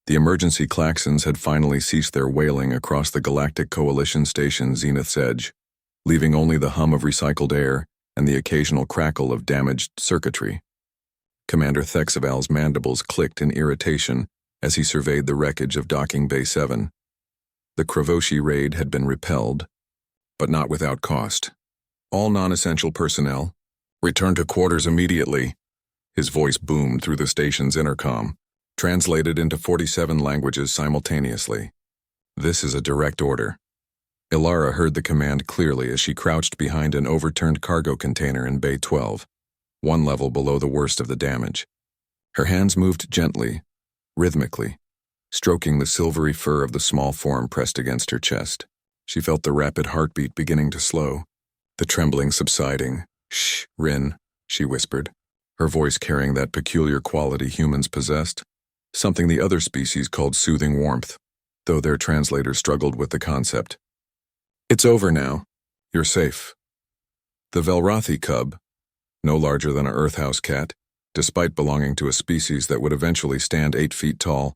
The emergency klaxons had finally ceased their wailing across the Galactic Coalition station Zenith's edge, leaving only the hum of recycled air and the occasional crackle of damaged circuitry. Commander Thexaval's mandibles clicked in irritation as he surveyed the wreckage of Docking Bay 7. The Kravoshi raid had been repelled, but not without cost. All non-essential personnel, return to quarters immediately. His voice boomed through the station's intercom, translated into 47 languages simultaneously. This is a direct order. Ilara heard the command clearly as she crouched behind an overturned cargo container in Bay 12, one level below the worst of the damage. Her hands moved gently, rhythmically, stroking the silvery fur of the small form pressed against her chest. She felt the rapid heartbeat beginning to slow, the trembling subsiding. "Shh, Rin," she whispered, her voice carrying that peculiar quality humans possessed, something the other species called soothing warmth, though their translators struggled with the concept. "It's over now. You're safe." The Velrathi cub, no larger than a earthhouse cat, despite belonging to a species that would eventually stand 8 feet tall,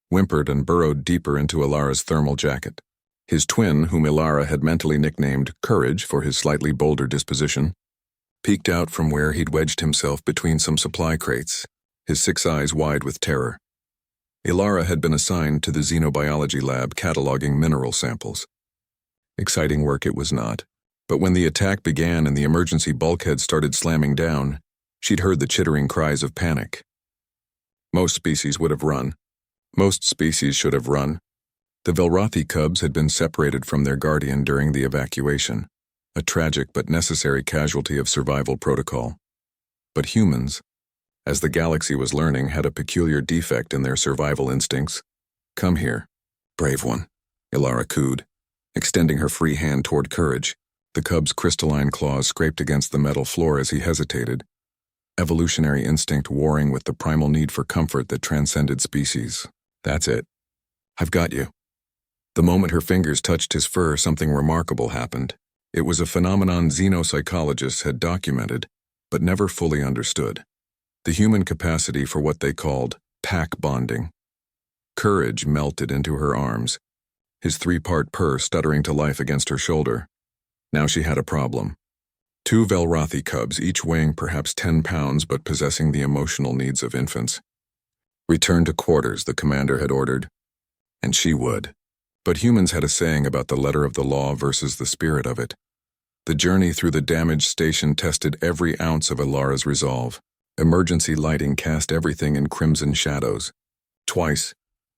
whimpered and burrowed deeper into Ilara's thermal jacket. His twin, whom Ilara had mentally nicknamed Courage for his slightly bolder disposition, peeked out from where he'd wedged himself between some supply crates, his 6 eyes wide with terror. Ilara had been assigned to the xenobiology lab cataloging mineral samples. Exciting work it was not, but when the attack began and the emergency bulkhead started slamming down, she'd heard the chittering cries of panic. Most species would have run. Most species should have run. The Velrathi cubs had been separated from their guardian during the evacuation, a tragic but necessary casualty of survival protocol. But humans, as the galaxy was learning, had a peculiar defect in their survival instincts. "Come here, brave one," Ilara cooed, extending her free hand toward Courage. The cub's crystalline claws scraped against the metal floor as he hesitated, evolutionary instinct warring with the primal need for comfort that transcended species. "That's it. I've got you." The moment her fingers touched his fur, something remarkable happened. It was a phenomenon xenopsychologists had documented, but never fully understood. The human capacity for what they called pack bonding. Courage melted into her arms, his 3-part purr stuttering to life against her shoulder. Now she had a problem. 2 Velrathi cubs, each weighing perhaps 10 pounds but possessing the emotional needs of infants. "Return to quarters," the commander had ordered. And she would. But humans had a saying about the letter of the law versus the spirit of it. The journey through the damaged station tested every ounce of Ilara's resolve. Emergency lighting cast everything in crimson shadows. Twice,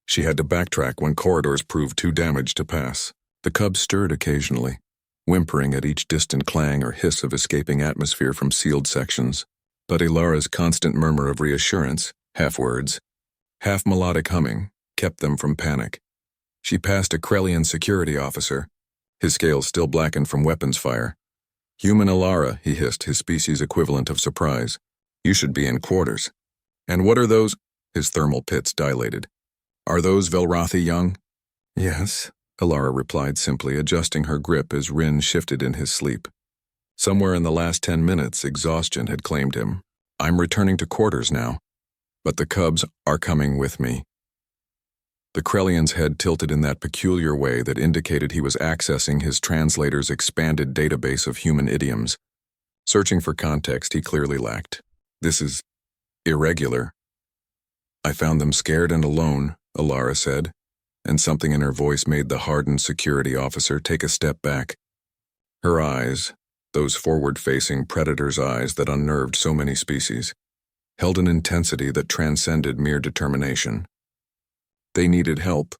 she had to backtrack when corridors proved too damaged to pass. The cubs stirred occasionally, whimpering at each distant clang or hiss of escaping atmosphere from sealed sections. But Ilara's constant murmur of reassurance, half words, half melodic humming, kept them from panic. She passed a Krellian security officer, his scales still blackened from weapons fire. "Human Ilara," he hissed, his species equivalent of surprise. "You should be in quarters." "And what are those?" His thermal pits dilated. "Are those Velrathi young?" "Yes," Ilara replied simply, adjusting her grip as Rin shifted in his sleep. Somewhere in the last 10 minutes, exhaustion had claimed him. "I'm returning to quarters now. But the cubs are coming with me." The Krellian's head tilted in that peculiar way that indicated he was accessing his translator's expanded database of human idioms. Searching for context he clearly lacked. "This is irregular." "I found them scared and alone," Ilara said, and something in her voice made the hardened security officer take a step back. Her eyes, those forward-facing predator's eyes that unnerved so many species, held an intensity that transcended mere determination. "They needed help.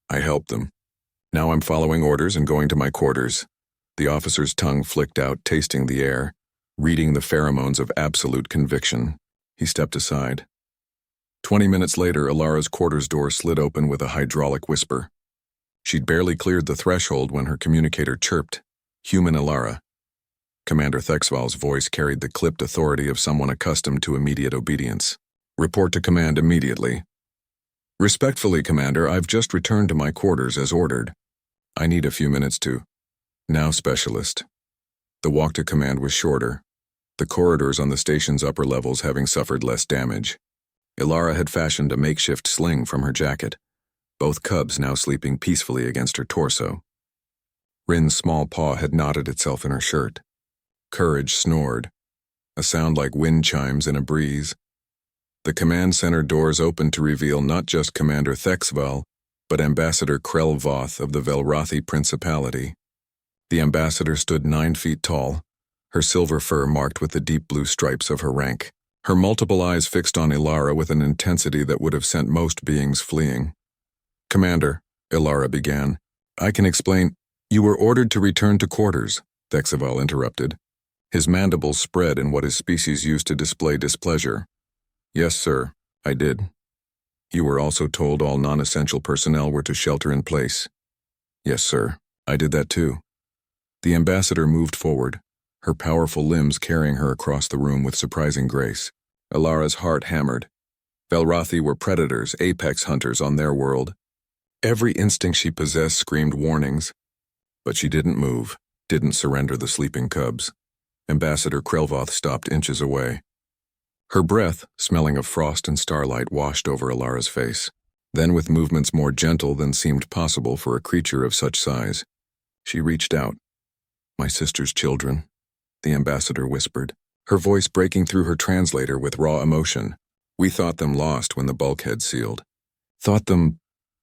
I helped them. Now I'm following orders and going to my quarters." The officer's tongue flicked out, tasting the air, reading the pheromones of absolute conviction. He stepped aside. 20 minutes later, Ilara's quarters door slid open with a hydraulic whisper. She'd barely cleared the threshold when her communicator chirped, "Human Ilara." Commander Thexval's voice carried the clipped authority of someone accustomed to immediate obedience. "Report to command immediately." "Respectfully, Commander, I've just returned to my quarters as ordered. I need a few minutes to—" "Now, Specialist." The walk to command was shorter, the corridors on the station's upper levels having suffered less damage. Ilara had fashioned a makeshift sling from her jacket, both cubs now sleeping peacefully against her torso. Rin's small paw had knotted itself in her shirt. Courage snored, a sound like wind chimes in a breeze. The command center doors opened to reveal not just Commander Thexval, but Ambassador Krell Voth of the Velrathi Principality. The ambassador stood 9 feet tall, her silver fur marked with the deep blue stripes of her rank, her multiple eyes fixed on Ilara with an intensity that would have sent most beings fleeing. "Commander," Ilara began, "I can explain." "You were ordered to return to quarters," Thexval interrupted. His mandibles spread in what his species used to display displeasure. "Yes, sir, I did." "You were also told all non-essential personnel were to shelter in place." "Yes, sir, I did that too." The ambassador moved forward, her powerful limbs carrying her across the room with surprising grace. Ilara's heart hammered. Velrathi were predators, apex hunters on their world. Every instinct she possessed screamed warnings. But she didn't move, didn't surrender the sleeping cubs. Ambassador Krelvoth stopped inches away. Her breath, smelling of frost and starlight, washed over Ilara's face. Then, with movements more gentle than seemed possible for a creature of such size, she reached out. "My sister's children," the ambassador whispered, her voice breaking through her translator with raw emotion. "We thought them lost when the bulkhead sealed. Thought them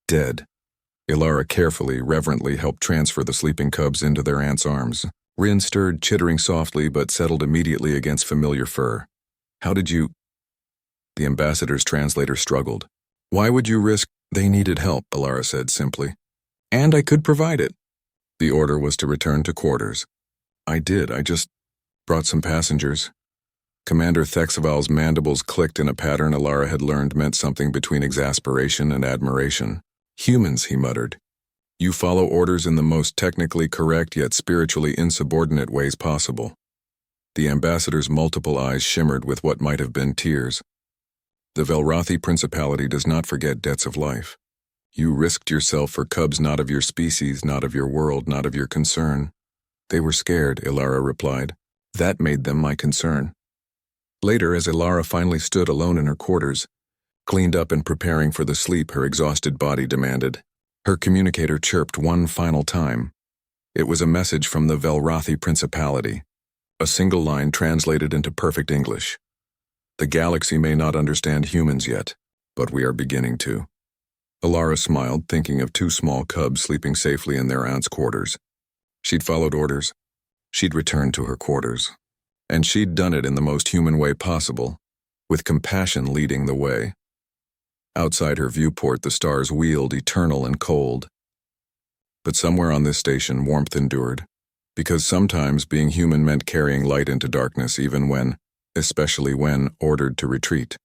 dead." Ilara carefully, reverently helped transfer the sleeping cubs into their aunt's arms. Rin stirred, chittering softly, but settled immediately against familiar fur. "How did you—" The ambassador's translator struggled. "Why would you risk—" "They needed help," Ilara said simply. "And I could provide it." The order was to return to quarters. "I did, I just brought some passengers." Commander Thexval's mandibles clicked in a pattern Ilara had learned meant something between exasperation and admiration. "Humans," he muttered. "You follow orders in the most technically correct yet spiritually insubordinate ways possible." The ambassador's multiple eyes shimmered with what might have been tears. "The Velrathi Principality does not forget debts of life. You risked yourself for cubs not of your species, not of your world, not of your concern." "They were scared," Ilara replied. "That made them my concern." Later, as Ilara finally stood alone in her quarters, cleaned up and preparing for the sleep her exhausted body demanded, her communicator chirped one final time. It was a message from the Velrathi Principality, a single line translated into perfect English. "The galaxy may not understand humans yet, but we are beginning to." Ilara smiled, thinking of 2 small cubs sleeping safely in their aunt's quarters. She'd followed orders. She'd returned to her quarters. And she'd done it in the most human way possible, with compassion leading the way. Outside her viewport, the stars wheeled, eternal and cold. But somewhere on this station, warmth endured, because sometimes being human meant carrying light into darkness even when, especially when, ordered to retreat.